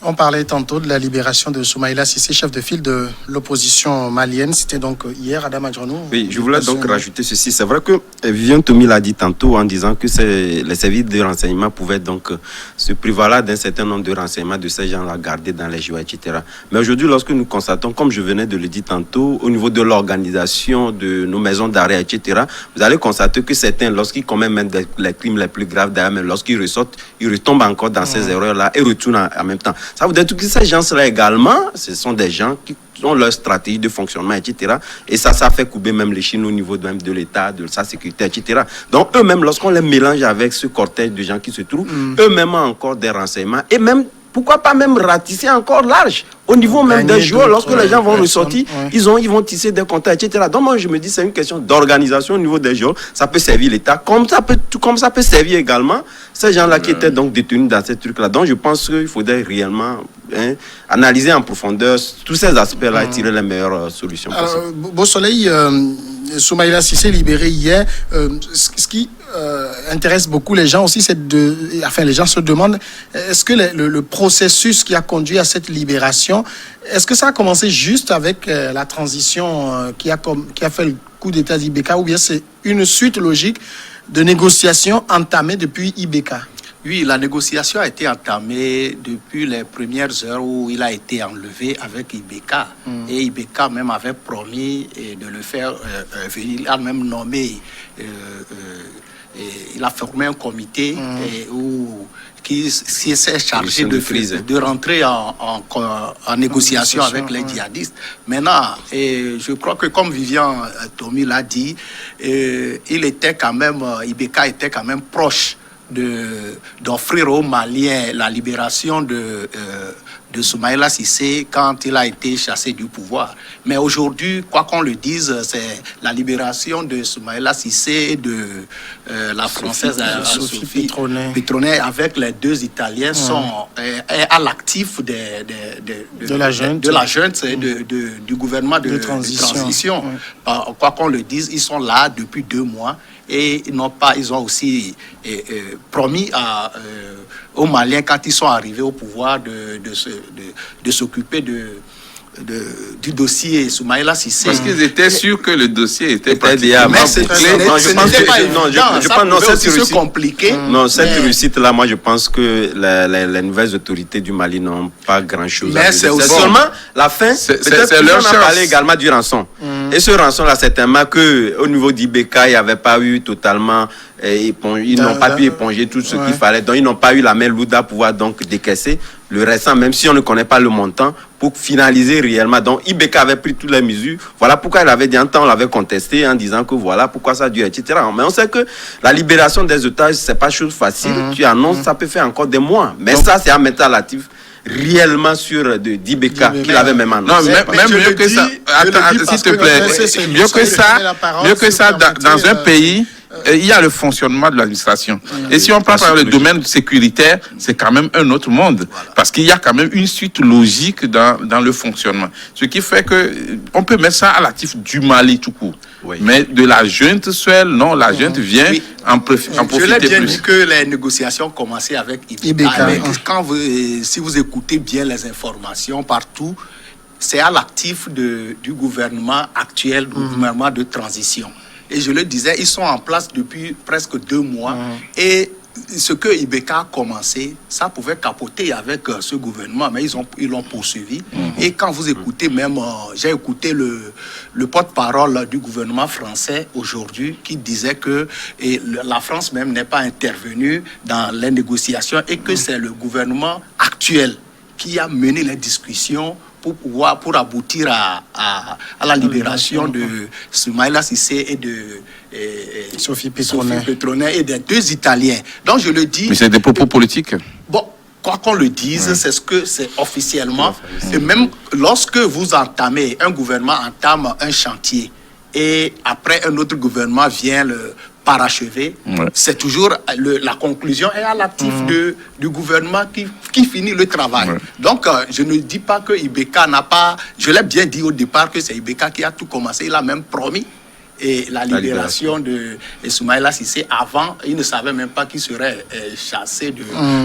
On parlait tantôt de la libération de Soumaïla Cissé, chef de file de l'opposition malienne. C'était donc hier, Adam Adjonou. Oui, je voulais donc rajouter ceci. C'est vrai que Viviane Tomi l'a dit tantôt en disant que les services de renseignement pouvaient donc se prévaloir d'un certain nombre de renseignements de ces gens-là gardés dans les jouets, etc. Mais aujourd'hui, lorsque nous constatons, comme je venais de le dire tantôt, au niveau de l'organisation de nos maisons d'arrêt, etc., vous allez constater que certains, lorsqu'ils commettent même les crimes les plus graves, d'ailleurs, même lorsqu'ils ressortent, ils retombent encore dans ces erreurs-là et retournent en même temps. Ça veut dire que ces gens-là également, ce sont des gens qui ont leur stratégie de fonctionnement, etc. Et ça fait couper même les Chines au niveau même de l'État, de sa sécurité, etc. Donc eux-mêmes, lorsqu'on les mélange avec ce cortège de gens qui se trouvent, eux-mêmes ont encore des renseignements et même, pourquoi pas même ratisser encore large au niveau même des joueurs, lorsque les gens vont ressortir, ils vont tisser des contacts, etc. Donc moi je me dis c'est une question d'organisation au niveau des joueurs. Ça peut servir l'État, comme ça peut servir également ces gens-là qui étaient donc détenus dans ces trucs-là. Donc je pense qu'il faudrait réellement analyser en profondeur tous ces aspects-là et tirer les meilleures solutions possibles. Beau Soleil, Soumaïla Cissé libéré hier. Ce qui intéresse beaucoup les gens aussi, c'est les gens se demandent, est-ce que le processus qui a conduit à cette libération, est-ce que ça a commencé juste avec la transition qui a fait le coup d'État d'IBK, ou bien c'est une suite logique de négociations entamées depuis IBK? Oui, la négociation a été entamée depuis les premières heures où il a été enlevé avec IBK. Et IBK même avait promis de le faire venir. Il a même nommé, il a formé un comité qui s'est chargé de rentrer en négociation avec les djihadistes. Maintenant, je crois que comme Viviane Tomi l'a dit, IBK était quand même proche d'offrir aux Maliens la libération de Soumaïla Cissé quand il a été chassé du pouvoir. Mais aujourd'hui, quoi qu'on le dise, c'est la libération de Soumaïla Cissé et de la Française Sophie Pétronet avec les deux Italiens sont à l'actif de la junte et du gouvernement de transition. Quoi qu'on le dise, ils sont là depuis 2 mois. Et ils ont aussi promis aux Maliens, quand ils sont arrivés au pouvoir, de s'occuper du dossier Soumaïla Cissé. Parce qu'ils étaient sûrs que le dossier était pratiquement compliqué. Non, cette réussite-là, moi, je pense que les nouvelles autorités du Mali n'ont pas grand-chose à dire. C'est seulement la fin. Peut-être qu'on a parlé également du rançon. Et ce rançon-là, certainement qu'au niveau d'IBK, il n'y avait pas eu totalement... ils n'ont pas pu éponger tout ce qu'il fallait. Donc, ils n'ont pas eu la main lourde à pouvoir donc décaisser le restant, même si on ne connaît pas le montant, pour finaliser réellement. Donc, IBK avait pris toutes les mesures. Voilà pourquoi il avait dit un temps, on l'avait contesté en disant que voilà pourquoi ça dure, etc. Mais on sait que la libération des otages, c'est pas chose facile. Tu annonces, ça peut faire encore des mois. Mais donc, ça, c'est à mettre à l'actif réellement sur d'IBK qu'il avait même annoncé. Non, même mieux que ça. Attends, s'il te plaît. Mieux que ça, dans un pays, il y a le fonctionnement de l'administration. Et si on passe par le domaine sécuritaire, c'est quand même un autre monde. Voilà. Parce qu'il y a quand même une suite logique dans le fonctionnement. Ce qui fait que on peut mettre ça à l'actif du Mali tout court. Oui. Mais de la junte seule, non, la junte vient en profiter plus. Je l'ai bien dit que les négociations ont commencé avec IBK. Si vous écoutez bien les informations partout, c'est à l'actif du gouvernement actuel, du gouvernement de transition. Et je le disais, ils sont en place depuis presque 2 mois. Et ce que IBK a commencé, ça pouvait capoter avec ce gouvernement, mais ils l'ont poursuivi. Et quand vous écoutez même, j'ai écouté le porte-parole du gouvernement français aujourd'hui qui disait que la France même n'est pas intervenue dans les négociations et que c'est le gouvernement actuel qui a mené les discussions pour aboutir à la libération de Soumaïla Cissé et de Sophie Pétronet et des 2 Italiens. Donc je le dis... Mais c'est des propos politiques. Bon, quoi qu'on le dise, c'est ce que c'est officiellement. Et même lorsque un gouvernement entame un chantier et après un autre gouvernement vient le parachever, c'est toujours la conclusion est à l'actif du gouvernement qui finit le travail. Donc, je ne dis pas que IBK n'a pas... Je l'ai bien dit au départ que c'est IBK qui a tout commencé. Il a même promis et la libération de Soumaïla Cissé. Avant, il ne savait même pas qu'il serait chassé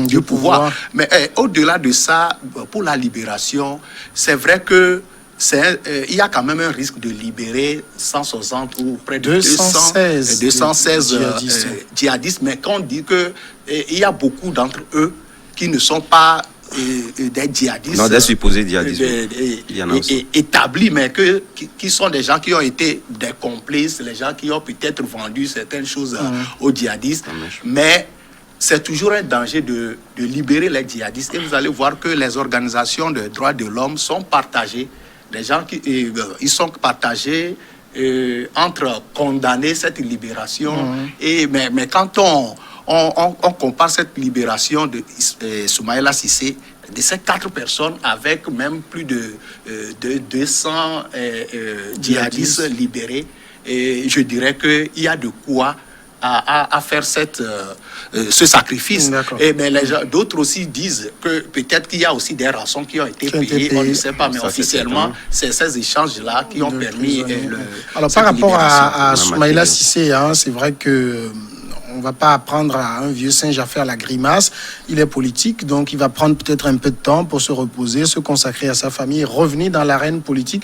du pouvoir. Mais au-delà de ça, pour la libération, c'est vrai que il y a quand même un risque de libérer 160 ou près de 216 djihadistes. Mais quand on dit qu'il y a beaucoup d'entre eux qui ne sont pas des djihadistes. Non, des supposés djihadistes. Établis, mais qui sont des gens qui ont été des complices, les gens qui ont peut-être vendu certaines choses aux djihadistes. Mais c'est toujours un danger de libérer les djihadistes. Et vous allez voir que les organisations de droits de l'homme sont partagées. Les gens ils sont partagés entre condamner cette libération mais quand on compare cette libération de Soumaïla Cissé, de ces 4 personnes avec même plus de 200 djihadistes libérés, et je dirais qu'il y a de quoi à faire ce sacrifice. Mais d'autres aussi disent que peut-être qu'il y a aussi des rançons qui ont été payées, on ne sait pas, mais officiellement, c'est ces échanges-là qui ont permis Alors, par rapport à Soumaïla Cissé, c'est vrai que on ne va pas apprendre à un vieux singe à faire la grimace. Il est politique, donc il va prendre peut-être un peu de temps pour se reposer, se consacrer à sa famille et revenir dans l'arène politique.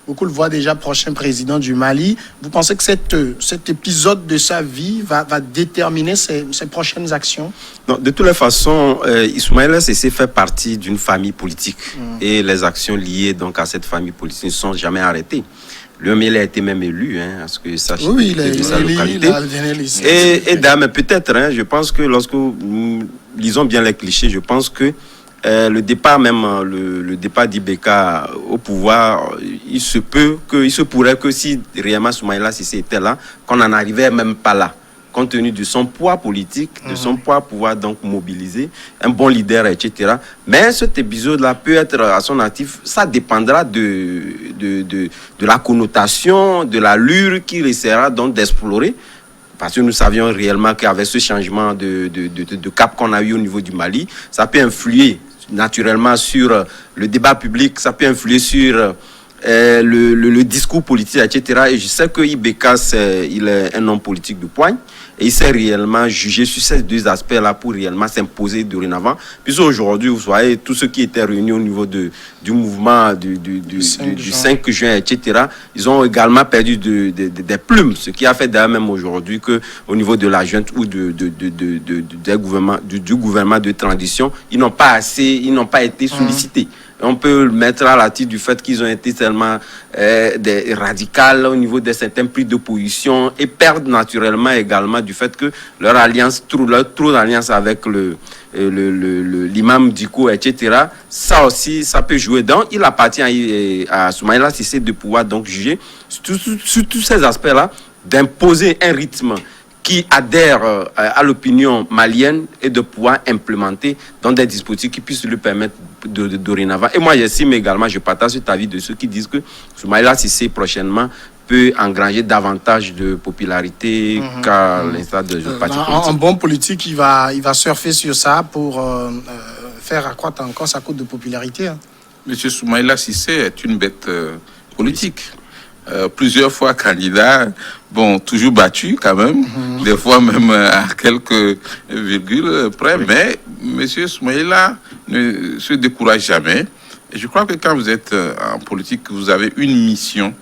Beaucoup le voient déjà prochain président du Mali. Vous pensez que cet épisode de sa vie va déterminer ses prochaines actions? Non, de toutes les façons, Soumaïla Cissé fait partie d'une famille politique. Et les actions liées donc, à cette famille politique ne sont jamais arrêtées. Lui-même, il a été même élu, parce que ça oui, il est sa localité. Et d'ailleurs, peut-être, je pense que lorsque nous lisons bien les clichés, je pense que le départ d'Ibeka au pouvoir, il se pourrait que si réellement Soumaïla Cissé était là, qu'on n'en arrivait même pas là, compte tenu de son poids politique, de son poids pouvoir donc mobiliser un bon leader, etc. Mais cet épisode-là peut être à son actif, ça dépendra de la connotation, de l'allure qu'il essaiera donc d'explorer. Parce que nous savions réellement qu'avec ce changement de cap qu'on a eu au niveau du Mali, ça peut influer naturellement sur le débat public, ça peut influer sur le discours politique, etc. Et je sais que Ibeka, il est un homme politique de poigne. Et il s'est réellement jugé sur ces 2 aspects-là pour réellement s'imposer dorénavant. Puisque aujourd'hui, vous voyez, tous ceux qui étaient réunis au niveau du mouvement du 5 juin, etc., ils ont également perdu des plumes. Ce qui a fait d'ailleurs même aujourd'hui qu'au niveau de la junte ou du gouvernement de transition, ils n'ont pas été sollicités. On peut le mettre à la titre du fait qu'ils ont été tellement des radicales au niveau de certains prix de position et perdent naturellement également du fait que leur alliance, leur trop d'alliance avec l'imam Diko, etc. Ça aussi, ça peut jouer. Donc, il appartient à Soumaïla Cissé de pouvoir donc juger sur tous ces aspects-là, d'imposer un rythme qui adhère à l'opinion malienne et de pouvoir implémenter dans des dispositifs qui puissent lui permettre dorénavant. Et moi, j'estime également, je partage cet avis de ceux qui disent que Soumaïla Cissé prochainement peut engranger davantage de popularité qu'à l'instar de parti politique. En bon politique, il va surfer sur ça pour faire accroître encore sa cote de popularité. Monsieur Soumaïla Cissé est une bête politique. Plusieurs fois candidat, toujours battu quand même, des fois même à quelques virgules près, mais monsieur Soumaïla ne se décourage jamais. Et je crois que quand vous êtes en politique, vous avez une mission.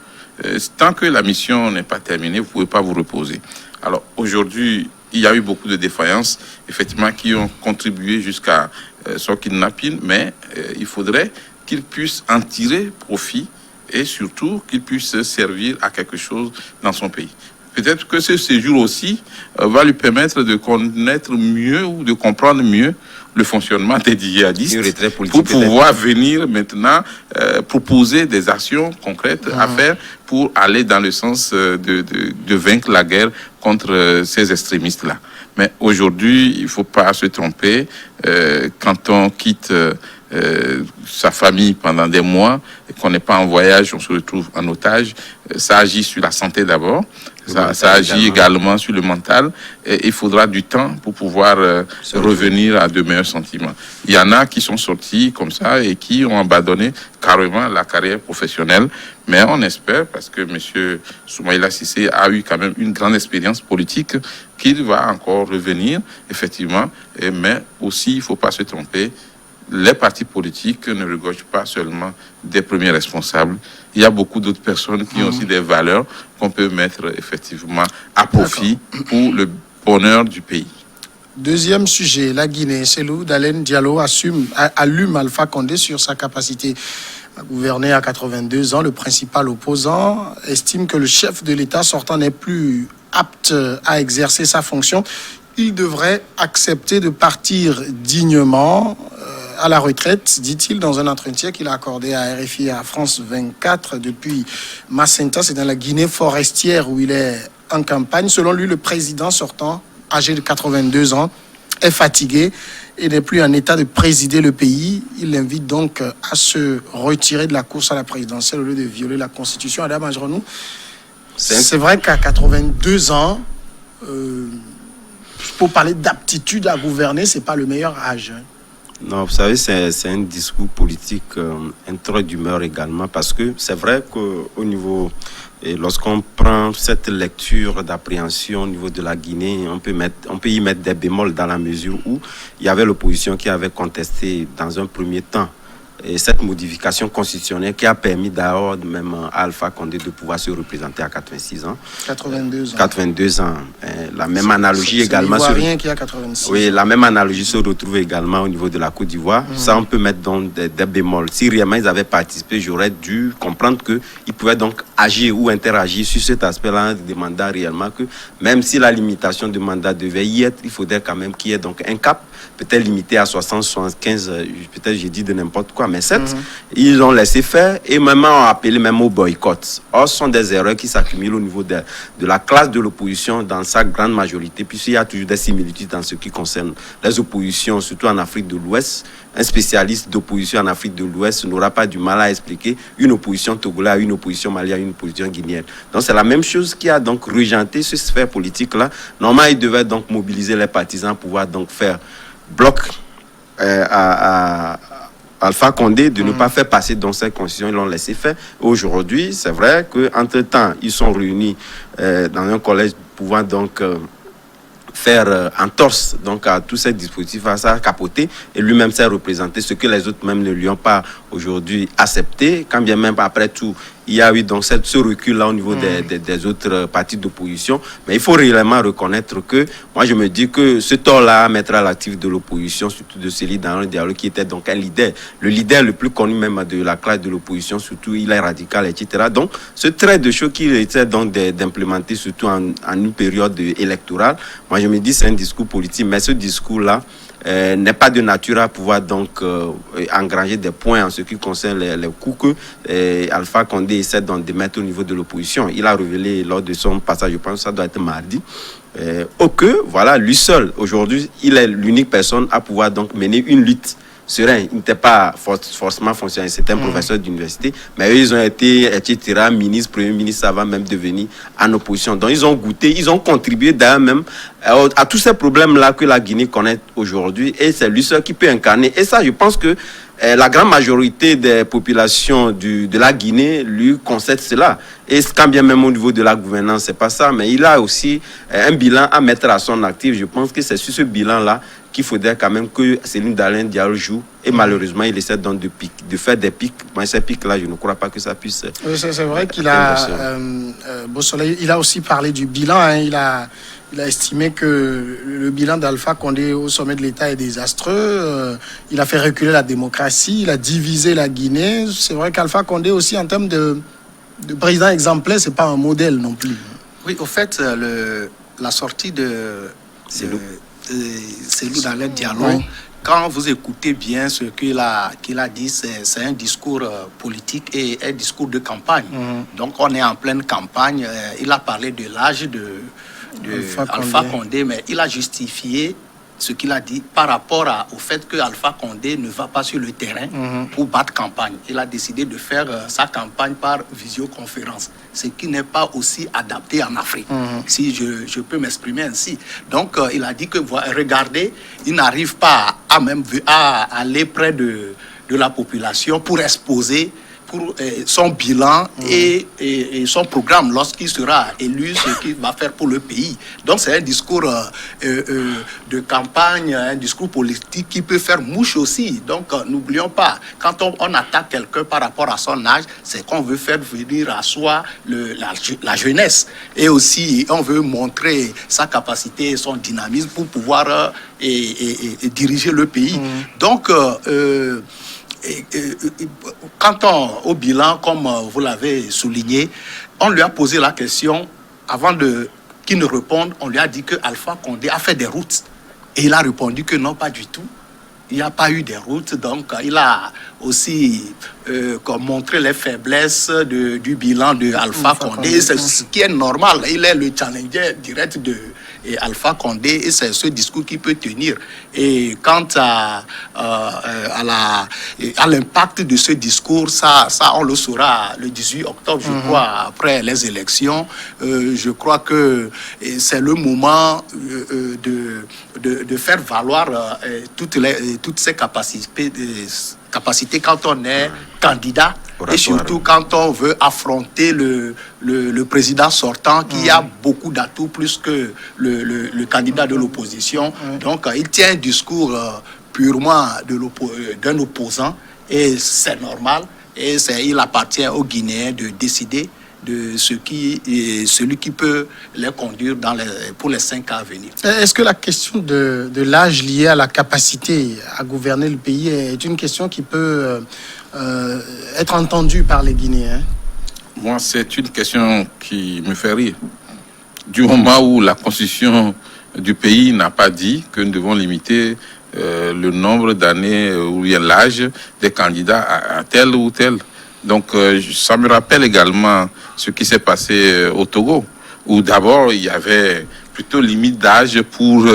Tant que la mission n'est pas terminée, vous ne pouvez pas vous reposer. Alors aujourd'hui, il y a eu beaucoup de défaillances, effectivement, qui ont contribué jusqu'à son kidnapping, mais il faudrait qu'il puisse en tirer profit et surtout qu'il puisse servir à quelque chose dans son pays. Peut-être que ce séjour aussi va lui permettre de connaître mieux ou de comprendre mieux le fonctionnement des djihadistes pour pouvoir venir maintenant proposer des actions concrètes à faire pour aller dans le sens de vaincre la guerre contre ces extrémistes-là. Mais aujourd'hui, il ne faut pas se tromper. Quand on quitte sa famille pendant des mois, et qu'on n'est pas en voyage, on se retrouve en otage. Ça agit sur la santé d'abord, ça agit également sur le mental, et il faudra du temps pour pouvoir revenir à de meilleurs sentiments. Il y en a qui sont sortis comme ça et qui ont abandonné carrément la carrière professionnelle, mais on espère, parce que M. Soumaïla Cissé a eu quand même une grande expérience politique, qu'il va encore revenir, effectivement, mais aussi, il ne faut pas se tromper, les partis politiques ne regorgent pas seulement des premiers responsables. Il y a beaucoup d'autres personnes qui ont aussi des valeurs qu'on peut mettre effectivement à profit pour le bonheur du pays. Deuxième sujet, la Guinée. Cellou Dalein Diallo allume Alpha Condé sur sa capacité à gouverner à 82 ans. Le principal opposant estime que le chef de l'État sortant n'est plus apte à exercer sa fonction. Il devrait accepter de partir dignement à la retraite, dit-il dans un entretien qu'il a accordé à RFI et à France 24 depuis Macenta. C'est dans la Guinée forestière où il est en campagne. Selon lui, le président sortant, âgé de 82 ans, est fatigué et n'est plus en état de présider le pays. Il l'invite donc à se retirer de la course à la présidentielle au lieu de violer la Constitution. Adam Ajronou, c'est vrai qu'à 82 ans, pour parler d'aptitude à gouverner, c'est pas le meilleur âge. Non, vous savez, c'est un discours politique, un trait d'humeur également, parce que c'est vrai qu'au niveau, et lorsqu'on prend cette lecture d'appréhension au niveau de la Guinée, on peut y mettre des bémols dans la mesure où il y avait l'opposition qui avait contesté dans un premier temps et cette modification constitutionnelle qui a permis d'ailleurs même à Alpha Condé de pouvoir se représenter à 86 ans. 82 ans. 82 ans. La même analogie également. C'est l'Ivoirien qui a 86. Oui, la même analogie se retrouve également au niveau de la Côte d'Ivoire. Ça, on peut mettre dans des bémols. Si réellement ils avaient participé, j'aurais dû comprendre qu'ils pouvaient donc agir ou interagir sur cet aspect-là, demandant réellement que même si la limitation de mandat devait y être, il faudrait quand même qu'il y ait donc un cap, peut-être limité à 60, 75, peut-être j'ai dit de n'importe quoi. Mais certes, ils ont laissé faire et même ont appelé même au boycott. Or, ce sont des erreurs qui s'accumulent au niveau de la classe de l'opposition dans sa grande majorité, puisqu'il y a toujours des similitudes dans ce qui concerne les oppositions, surtout en Afrique de l'Ouest. Un spécialiste d'opposition en Afrique de l'Ouest n'aura pas du mal à expliquer une opposition togolaise à une opposition malienne, à une opposition guinéenne. Donc, c'est la même chose qui a donc regenté ce sphère politique-là. Normalement, il devait donc mobiliser les partisans pour pouvoir donc faire bloc à Alpha Condé de ne pas faire passer dans cette constitution, ils l'ont laissé faire. Aujourd'hui, c'est vrai qu'entre-temps, ils sont réunis dans un collège pouvant donc faire entorse donc à tous ces dispositifs, à ça capoter, et lui-même s'est représenté, ce que les autres même ne lui ont pas aujourd'hui accepté, quand bien même après tout, il y a eu donc ce recul-là au niveau des autres partis d'opposition. Mais il faut réellement reconnaître que, moi je me dis que ce tort-là à mettre à l'actif de l'opposition, surtout de celui dans le dialogue qui était donc un leader, le leader le plus connu même de la classe de l'opposition, surtout il est radical, etc. Donc ce trait de choses qu'il essaie donc d'implémenter, surtout en une période électorale, moi je me dis c'est un discours politique, mais ce discours-là n'est pas de nature à pouvoir donc engranger des points en ce qui concerne les coups que Alpha Condé essaie donc de mettre au niveau de l'opposition. Il a révélé lors de son passage, je pense que ça doit être mardi, que voilà, lui seul aujourd'hui, il est l'unique personne à pouvoir donc mener une lutte serein. Il n'était pas forcément fonctionnaire, c'était un professeur d'université, mais eux, ils ont été, etc., ministre, premier ministre, avant même de venir en opposition. Donc, ils ont goûté, ils ont contribué d'ailleurs même à tous ces problèmes-là que la Guinée connaît aujourd'hui, et c'est lui seul qui peut incarner. Et ça, je pense que la grande majorité des populations de la Guinée lui concèdent cela. Et quand bien même au niveau de la gouvernance, c'est pas ça, mais il a aussi un bilan à mettre à son actif. Je pense que c'est sur ce bilan-là qu'il faudrait quand même que Cellou Dalein Diallo joue. Et malheureusement, il essaie donc de faire des pics. Mais ces pics-là, je ne crois pas que ça puisse... Oui, c'est vrai qu'il a... Beausoleil, il a aussi parlé du bilan. Hein, il a estimé que le bilan d'Alpha Condé au sommet de l'État est désastreux. Il a fait reculer la démocratie. Il a divisé la Guinée. C'est vrai qu'Alpha Condé aussi, en termes de président exemplaire, c'est pas un modèle non plus. Oui, au fait, la sortie de Cellou Dalein Diallo, oui. Quand vous écoutez bien ce qu'il a dit, c'est un discours politique et un discours de campagne. Donc on est en pleine campagne. Il a parlé de l'âge de Alpha Condé, mais il a justifié ce qu'il a dit par rapport au fait que Alpha Condé ne va pas sur le terrain pour battre campagne. Il a décidé de faire sa campagne par visioconférence, ce qui n'est pas aussi adapté en Afrique, si je peux m'exprimer ainsi. Donc, il a dit que, regardez, il n'arrive pas à aller près de la population pour exposer pour son bilan et son programme lorsqu'il sera élu, ce qu'il va faire pour le pays. Donc c'est un discours de campagne, un discours politique qui peut faire mouche aussi. Donc n'oublions pas, quand on attaque quelqu'un par rapport à son âge, c'est qu'on veut faire venir à soi la jeunesse. Et aussi, on veut montrer sa capacité et son dynamisme pour pouvoir diriger le pays. Donc, quant au bilan, comme vous l'avez souligné, on lui a posé la question, avant qu'il ne réponde, on lui a dit que Alpha Condé a fait des routes. Et il a répondu que non, pas du tout. Il n'y a pas eu de routes, donc il a aussi montré les faiblesses du bilan de Alpha Condé. C'est ce qui est normal. Il est le challenger direct de Alpha Condé et c'est ce discours qui peut tenir. Et quant à l'impact de ce discours, ça on le saura le 18 octobre, je crois, après les élections. Je crois que c'est le moment de faire valoir toutes ces capacités quand on est candidat oratoire. Et surtout quand on veut affronter le président sortant qui a beaucoup d'atouts plus que le candidat de l'opposition. Donc il tient un discours purement d'un opposant et c'est normal et il appartient aux Guinéens de décider de celui qui peut les conduire pour les 5 ans à venir. Est-ce que la question de l'âge lié à la capacité à gouverner le pays est une question qui peut être entendue par les Guinéens? Moi, c'est une question qui me fait rire. Du moment où la constitution du pays n'a pas dit que nous devons limiter le nombre d'années ou bien l'âge des candidats à tel ou tel. Donc, ça me rappelle également ce qui s'est passé au Togo, où d'abord, il y avait plutôt limite d'âge pour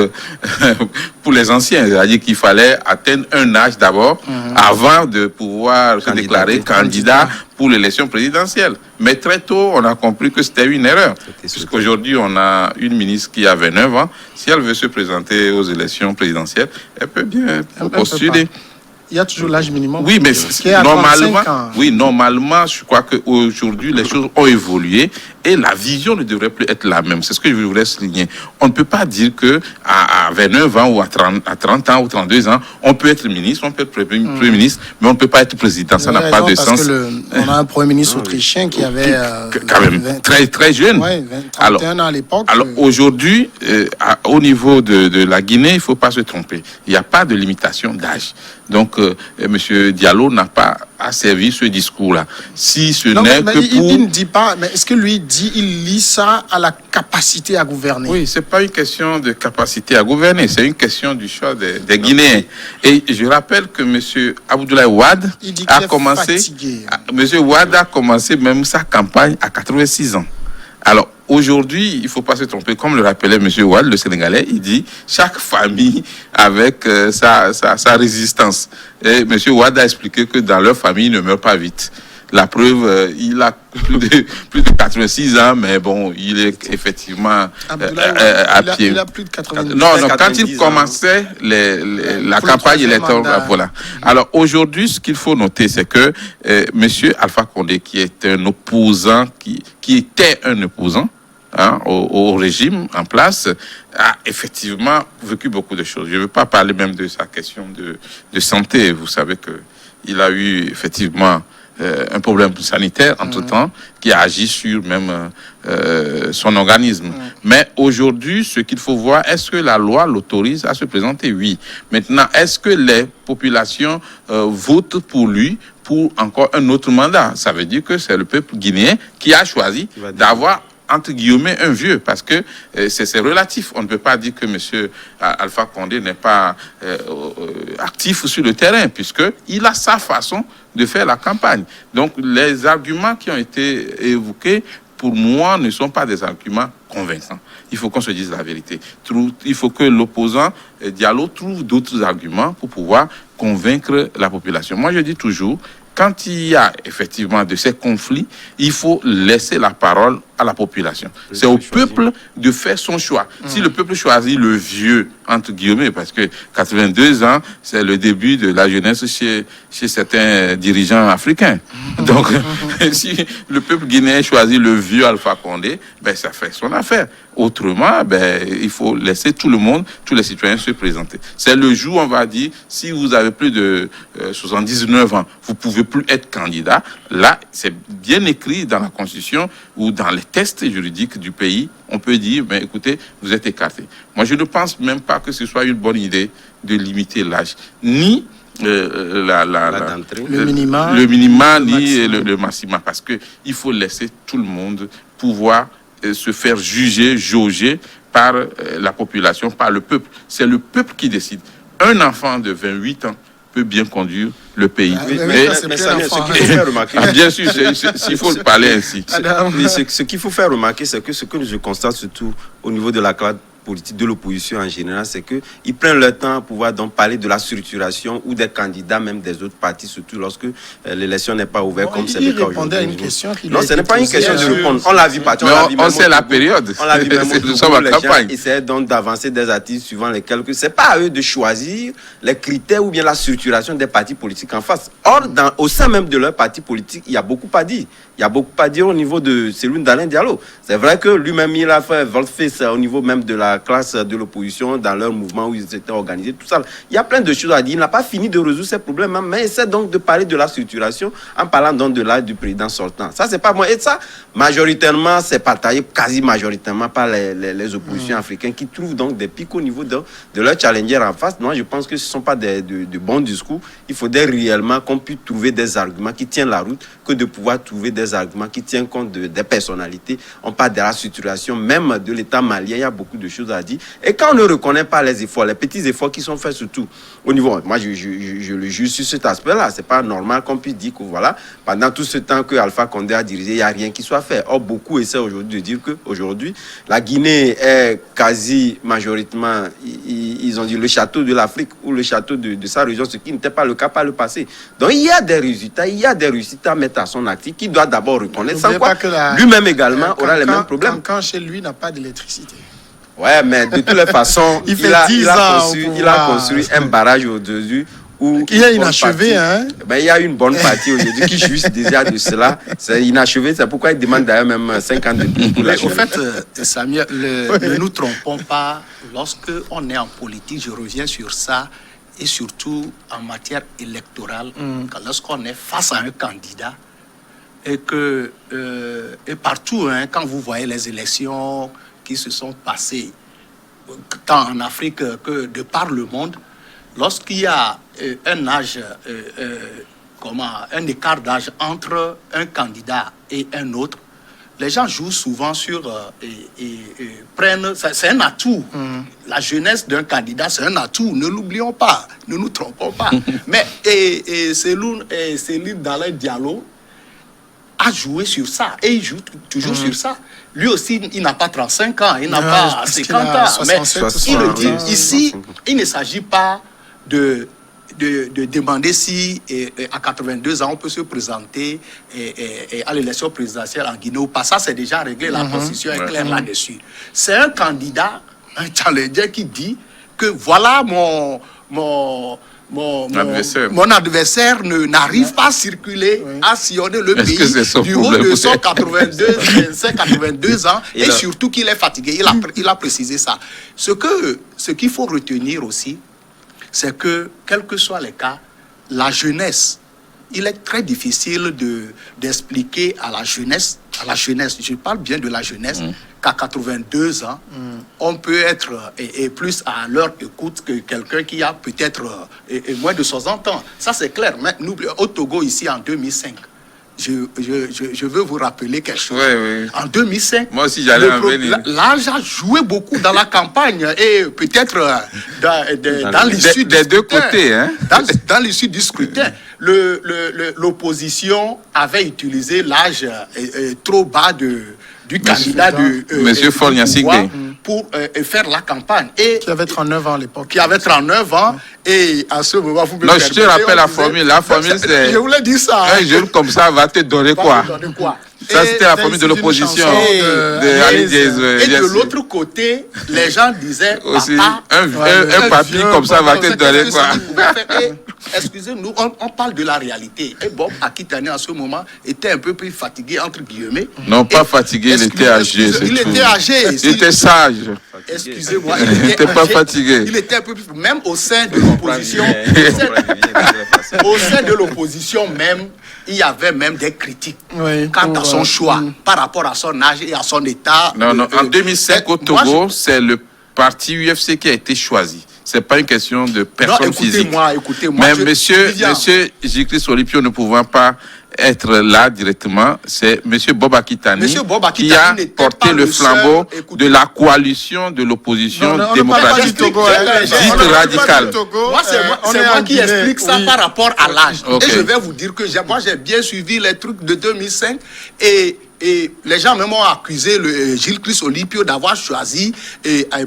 les anciens. C'est-à-dire qu'il fallait atteindre un âge d'abord avant de pouvoir se déclarer candidat pour l'élection présidentielle. Mais très tôt, on a compris que c'était une erreur. Puisqu'aujourd'hui, on a une ministre qui a 29 ans. Si elle veut se présenter aux élections présidentielles, elle peut bien postuler. Il y a toujours l'âge minimum. Oui, mais normalement, je crois qu'aujourd'hui, les choses ont évolué et la vision ne devrait plus être la même. C'est ce que je voulais souligner. On ne peut pas dire que à 29 ans ou à 30 ans ou 32 ans, on peut être ministre, on peut être premier ministre, mais on ne peut pas être président. Ça n'a pas de sens. On a un premier ministre autrichien qui avait... quand même très, très jeune. Oui, 31 ans à l'époque. Alors aujourd'hui, au niveau de la Guinée, il ne faut pas se tromper. Il n'y a pas de limitation d'âge. Donc, M. Diallo n'a pas asservi ce discours-là. Si ce n'est que pour... Il ne dit pas, mais est-ce que lui dit, il lit ça à la capacité à gouverner? Oui, ce n'est pas une question de capacité à gouverner, c'est une question du choix des Guinéens. Et je rappelle que M. Abdoulaye Wade a commencé... M. Wade a commencé même sa campagne à 86 ans. Alors, aujourd'hui, il ne faut pas se tromper. Comme le rappelait M. Wade, le Sénégalais, il dit chaque famille avec sa résistance. Et M. Wade a expliqué que dans leur famille, il ne meurt pas vite. La preuve, il a plus de 86 ans, mais bon, il est effectivement à pied. Il a plus de 90 ans. Non, quand il commençait la campagne électorale, voilà. Alors aujourd'hui, ce qu'il faut noter, c'est que M. Alpha Condé, qui est un opposant, qui était un opposant, au régime en place, a effectivement vécu beaucoup de choses. Je ne veux pas parler même de sa question de santé. Vous savez qu'il a eu effectivement un problème sanitaire entre-temps qui a agi sur même son organisme. Mais aujourd'hui, ce qu'il faut voir, est-ce que la loi l'autorise à se présenter? Oui. Maintenant, est-ce que les populations votent pour lui pour encore un autre mandat? Ça veut dire que c'est le peuple guinéen qui a choisi d'avoir entre guillemets un vieux, parce que c'est relatif. On ne peut pas dire que M. Alpha Condé n'est pas actif sur le terrain, puisqu'il a sa façon de faire la campagne. Donc les arguments qui ont été évoqués pour moi, ne sont pas des arguments convaincants. Il faut qu'on se dise la vérité. Il faut que l'opposant Diallo trouve d'autres arguments pour pouvoir convaincre la population. Moi, je dis toujours, quand il y a effectivement de ces conflits, il faut laisser la parole à la population. C'est au peuple de faire son choix. Si le peuple choisit le vieux, entre guillemets, parce que 82 ans, c'est le début de la jeunesse chez certains dirigeants africains. Donc, si le peuple guinéen choisit le vieux Alpha Condé, ben, ça fait son affaire. Autrement, ben, il faut laisser tout le monde, tous les citoyens se présenter. C'est le jour où on va dire, si vous avez plus de 79 ans, vous pouvez plus être candidat. Là, c'est bien écrit dans la Constitution ou dans les tests juridiques du pays. On peut dire, ben, écoutez, vous êtes écarté. Moi, je ne pense même pas que ce soit une bonne idée de limiter l'âge, ni le minima ni le maximum, parce que il faut laisser tout le monde pouvoir se faire juger, jauger par la population, par le peuple. C'est le peuple qui décide. Un enfant de 28 ans peut bien conduire le pays. Mais Samir, ce qu'il faut faire remarquer... bien sûr, s'il faut le parler ainsi. Ce qu'il faut faire remarquer, c'est que ce que je constate surtout au niveau de la classe politique de l'opposition en général, c'est qu'ils prennent leur temps pour pouvoir donc parler de la structuration ou des candidats, même des autres partis, surtout lorsque l'élection n'est pas ouverte, comme c'est le cas aujourd'hui. Non, ce n'est pas une question de répondre. On l'a vu partout. On sait la période. On l'a vu même au Togo, les gens essaient donc d'avancer des artistes suivant lesquels c'est pas à eux de choisir les critères ou bien la structuration des partis politiques en face. Or, au sein même de leur parti politique, il y a beaucoup à dire. Il y a beaucoup à dire au niveau de Cellou Dalein Diallo. C'est vrai que lui-même, il a fait volte-face au niveau même de la classe de l'opposition, dans leur mouvement où ils étaient organisés, tout ça. Il y a plein de choses à dire. Il n'a pas fini de résoudre ces problèmes, mais il essaie donc de parler de la structuration en parlant donc de l'âge du président sortant. Ça, c'est pas moi. Et ça, majoritairement, c'est partagé quasi majoritairement par les oppositions africaines qui trouvent donc des pics au niveau de leur challenger en face. Moi, je pense que ce ne sont pas de bons discours. Il faudrait réellement qu'on puisse trouver des arguments qui tiennent la route, que de pouvoir trouver des arguments qui tiennent compte des personnalités. On parle de la structuration, même de l'État malien, il y a beaucoup de choses à dire. Et quand on ne reconnaît pas les efforts, les petits efforts qui sont faits surtout au niveau, moi je le juge sur cet aspect-là, c'est pas normal qu'on puisse dire que voilà, pendant tout ce temps que Alpha Condé a dirigé, il n'y a rien qui soit fait. Or, beaucoup essaient aujourd'hui de dire qu'aujourd'hui, la Guinée est quasi majoritairement, ils ont dit le château de l'Afrique ou le château de sa région, ce qui n'était pas le cas par le passé. Donc il y a des résultats, à mettre à son actif, qui doit d'abord reconnaître, sans quoi lui-même également aura les mêmes problèmes. Quand chez lui n'a pas d'électricité. Ouais, mais de toutes les façons, il a construit un barrage au-dessus où il est inachevé, hein? Ben, il y a une bonne partie aujourd'hui qui jouit déjà de cela. C'est inachevé, c'est pourquoi il demande d'ailleurs même 5 ans de plus pour l'achever. Au fait, Samir, ne nous trompons pas, lorsque on est en politique, je reviens sur ça, et surtout en matière électorale, lorsqu'on est face à un candidat, et que et partout, hein, quand vous voyez les élections qui se sont passées, tant en Afrique que de par le monde, lorsqu'il y a un âge, un écart d'âge entre un candidat et un autre, les gens jouent souvent sur prennent. C'est un atout. La jeunesse d'un candidat, c'est un atout. Ne l'oublions pas. Ne nous trompons pas. Mais Cellou Dalein Diallo a joué sur ça. Et il joue toujours sur ça. Lui aussi, il n'a pas 35 ans. Il n'a pas 50 ans. Mais il le dit. Ici, il ne s'agit pas de demander si à 82 ans on peut se présenter à l'élection présidentielle en Guinée ou pas. Ça, c'est déjà réglé. La Constitution est claire là-dessus. C'est un candidat, un challenger qui dit que voilà mon adversaire n'arrive pas à circuler, à sillonner le pays du haut de son 82 ans et surtout qu'il est fatigué. Il a précisé ça. Ce qu'il faut retenir aussi, c'est que, quels que soient les cas, la jeunesse, il est très difficile d'expliquer à la jeunesse, je parle bien de la jeunesse, qu'à 82 ans, on peut être plus à leur écoute que quelqu'un qui a peut-être moins de 60 ans. Ça, c'est clair. Mais au Togo, ici, en 2005, je veux vous rappeler quelque chose. Oui. En 2005, moi aussi, l'âge a joué beaucoup dans la campagne et peut-être dans l'issue des deux côtés. Hein? Dans l'issue du scrutin. l'opposition avait utilisé l'âge trop bas du candidat Monsieur Faure-Gnassingbe pour faire la campagne. Et qui avait 39 ans à l'époque. Qui avait 39 ans. Et à ce moment, vous me non, je te rappelle la formule. La formule, c'est... Je voulais dire ça. Un jeune comme ça va te donner quoi? Ça, c'était la formule de l'opposition. Et de l'autre côté, les gens disaient... Aussi, un papier comme ça va te donner quoi? Excusez-nous, on parle de la réalité. Et Bob Akitani, à ce moment, était un peu plus fatigué, entre guillemets. Non, pas fatigué, il était âgé. Il était âgé. Il était sage. Excusez-moi, il n'était pas fatigué. Il était un peu plus... Même au sein de l'opposition... Au sein de l'opposition même, il y avait même des critiques quant à son choix, par rapport à son âge et à son état. Non, en 2005 au Togo, c'est le parti UFC qui a été choisi. C'est pas une question de personne physique. Écoutez-moi. Mais monsieur Jécris Olipio ne pouvant pas être là directement, c'est monsieur Bob Akitani qui a porté le flambeau de la coalition de l'opposition démocratique dite radicale. C'est moi qui explique ça par rapport à l'âge. Et je vais vous dire que moi j'ai bien suivi les trucs de 2005 et les gens même ont accusé Gilles Chris Olipio d'avoir choisi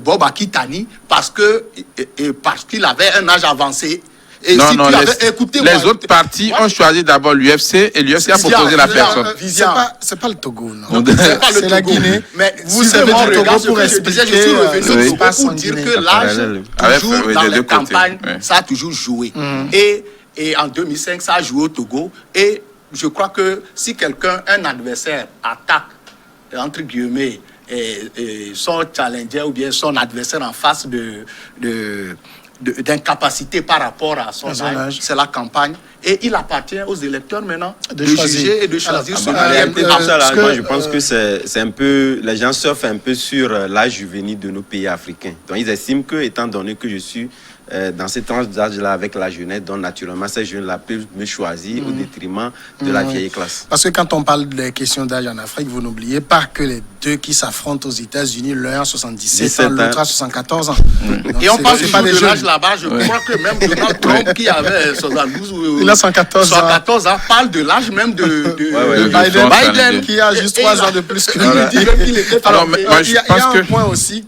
Bob Akitani parce qu'il avait un âge avancé. Et non, les autres partis ont choisi d'abord l'UFC et l'UFC a proposé la personne. C'est pas le Togo, non. C'est la Guinée. Mais vous savez du Togo pour expliquer je suis revenu pour dire que l'âge, toujours dans les campagnes, ça a toujours joué. Et en 2005, ça a joué au Togo. Et je crois que si un adversaire attaque, entre guillemets, son challenger ou bien son adversaire en face d'incapacité par rapport à son âge, c'est la campagne. Et il appartient aux électeurs maintenant de juger et de choisir celui moi, je pense que c'est un peu... Les gens surfent un peu sur l'âge juvénile de nos pays africains. Donc, ils estiment que, étant donné que je suis dans cette tranche d'âge-là avec la jeunesse, donc naturellement, ces jeunes-là peuvent me choisir au détriment de la vieille classe. Parce que quand on parle des questions d'âge en Afrique, vous n'oubliez pas que les deux qui s'affrontent aux États-Unis, l'un a 77 ans, l'autre a 74 ans. Donc, et on parle pas de l'âge là-bas, je crois que même Donald Trump, qui avait 72 ou... Il a 114 ans, parle de l'âge même de Biden, qui a juste 3 ans de plus que lui. Il y a un point aussi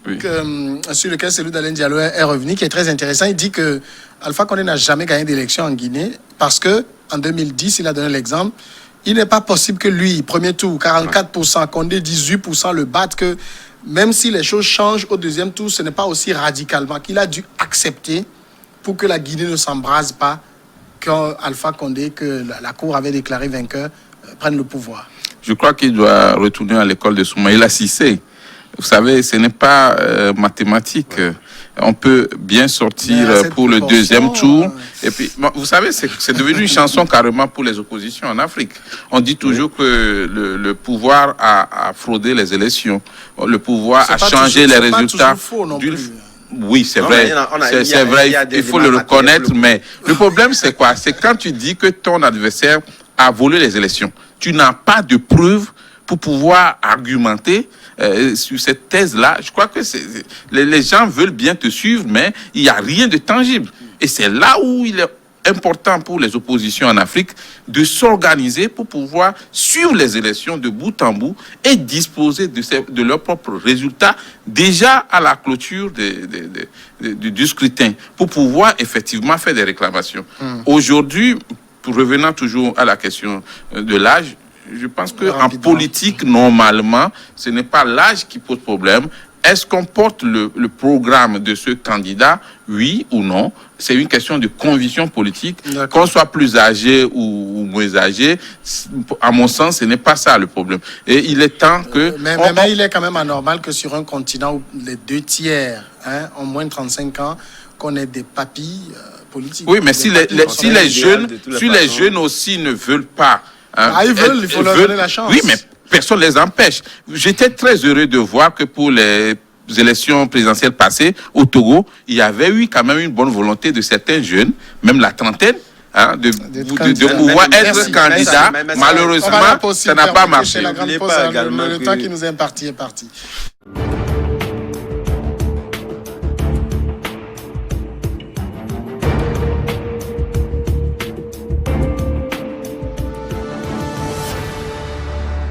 sur lequel celui d'Alain Diallo est revenu, qui est très intéressant. Il dit que Alpha Condé n'a jamais gagné d'élection en Guinée parce que en 2010, il a donné l'exemple. Il n'est pas possible que lui, premier tour, 44%, Condé 18% le battent, que même si les choses changent au deuxième tour, ce n'est pas aussi radicalement qu'il a dû accepter pour que la Guinée ne s'embrase pas quand Alpha Condé, que la Cour avait déclaré vainqueur, prenne le pouvoir. Je crois qu'il doit retourner à l'école de Soumaïla Cissé. Vous savez, ce n'est pas mathématique. On peut bien sortir pour le deuxième tour. Et puis, vous savez, c'est devenu une chanson carrément pour les oppositions en Afrique. On dit toujours que le pouvoir a fraudé les élections. Le pouvoir a changé les résultats. Oui, c'est vrai. C'est vrai, il faut le reconnaître. Mais le problème, c'est quoi? C'est quand tu dis que ton adversaire a volé les élections. Tu n'as pas de preuves pour pouvoir argumenter sur cette thèse-là. Je crois que les gens veulent bien te suivre, mais il n'y a rien de tangible. Et c'est là où il est important pour les oppositions en Afrique de s'organiser pour pouvoir suivre les élections de bout en bout et disposer de leurs propres résultats déjà à la clôture du scrutin pour pouvoir effectivement faire des réclamations. Aujourd'hui, revenant toujours à la question de l'âge, je pense qu'en politique, normalement, ce n'est pas l'âge qui pose problème. Est-ce qu'on porte le programme de ce candidat, oui ou non? C'est une question de conviction politique. Qu'on soit plus âgé ou moins âgé, à mon sens, ce n'est pas ça le problème. Et il est temps que... Mais il est quand même anormal que sur un continent où les 2 tiers ont moins de 35 ans, qu'on ait des papilles politiques. Oui, mais si les jeunes aussi ne veulent pas... ils veulent, il faut leur donner la chance. Oui, mais personne ne les empêche. J'étais très heureux de voir que pour les élections présidentielles passées au Togo, il y avait eu quand même une bonne volonté de certains jeunes, même la trentaine, de pouvoir être candidat. Malheureusement, ça n'a pas marché. Le temps qui nous est imparti est parti.